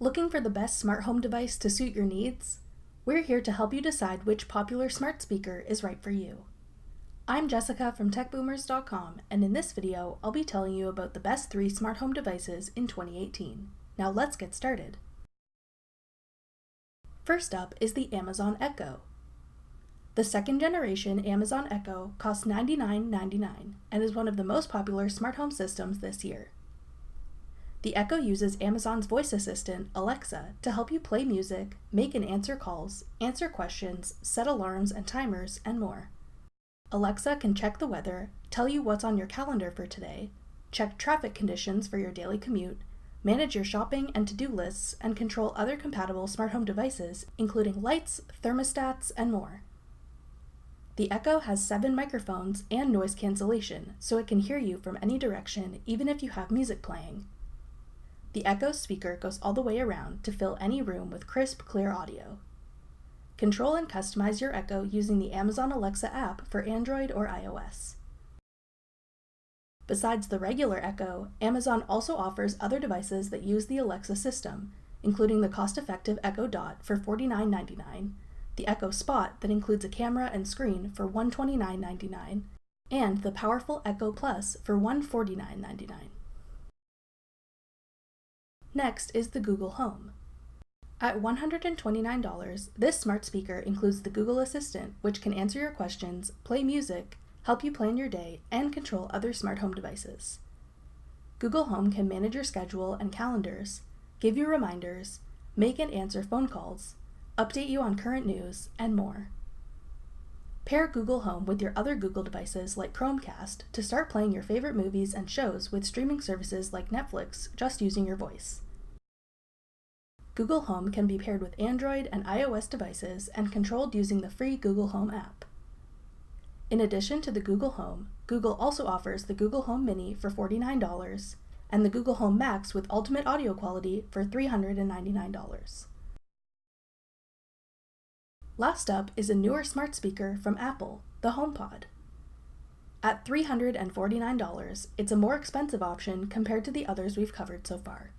Looking for the best smart home device to suit your needs? We're here to help you decide which popular smart speaker is right for you. I'm Jessica from TechBoomers.com, and in this video, I'll be telling you about the best 3 smart home devices in 2018. Now let's get started. First up is the Amazon Echo. The second generation Amazon Echo costs $99.99 and is one of the most popular smart home systems this year. The Echo uses Amazon's voice assistant, Alexa, to help you play music, make and answer calls, answer questions, set alarms and timers, and more. Alexa can check the weather, tell you what's on your calendar for today, check traffic conditions for your daily commute, manage your shopping and to-do lists, and control other compatible smart home devices, including lights, thermostats, and more. The Echo has 7 microphones and noise cancellation, so it can hear you from any direction, even if you have music playing. The Echo's speaker goes all the way around to fill any room with crisp, clear audio. Control and customize your Echo using the Amazon Alexa app for Android or iOS. Besides the regular Echo, Amazon also offers other devices that use the Alexa system, including the cost-effective Echo Dot for $49.99, the Echo Spot that includes a camera and screen for $129.99, and the powerful Echo Plus for $149.99. Next is the Google Home. At $129, this smart speaker includes the Google Assistant, which can answer your questions, play music, help you plan your day, and control other smart home devices. Google Home can manage your schedule and calendars, give you reminders, make and answer phone calls, update you on current news, and more. Pair Google Home with your other Google devices like Chromecast to start playing your favorite movies and shows with streaming services like Netflix just using your voice. Google Home can be paired with Android and iOS devices and controlled using the free Google Home app. In addition to the Google Home, Google also offers the Google Home Mini for $49 and the Google Home Max with ultimate audio quality for $399. Last up is a newer smart speaker from Apple, the HomePod. At $349, it's a more expensive option compared to the others we've covered so far.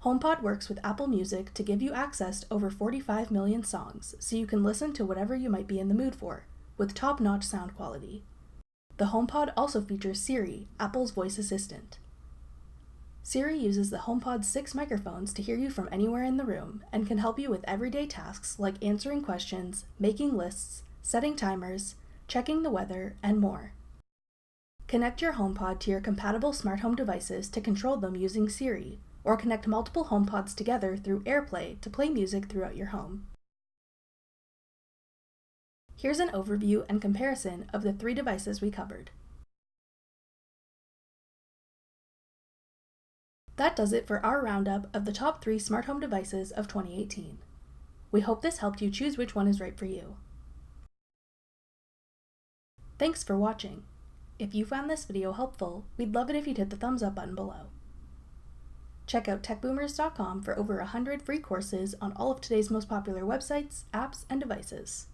HomePod works with Apple Music to give you access to over 45 million songs, so you can listen to whatever you might be in the mood for, with top-notch sound quality. The HomePod also features Siri, Apple's voice assistant. Siri uses the HomePod's 6 microphones to hear you from anywhere in the room and can help you with everyday tasks like answering questions, making lists, setting timers, checking the weather, and more. Connect your HomePod to your compatible smart home devices to control them using Siri, or connect multiple HomePods together through AirPlay to play music throughout your home. Here's an overview and comparison of the 3 devices we covered. That does it for our roundup of the top 3 smart home devices of 2018. We hope this helped you choose which one is right for you. Thanks for watching. If you found this video helpful, we'd love it if you'd hit the thumbs up button below. Check out TechBoomers.com for over 100 free courses on all of today's most popular websites, apps, and devices.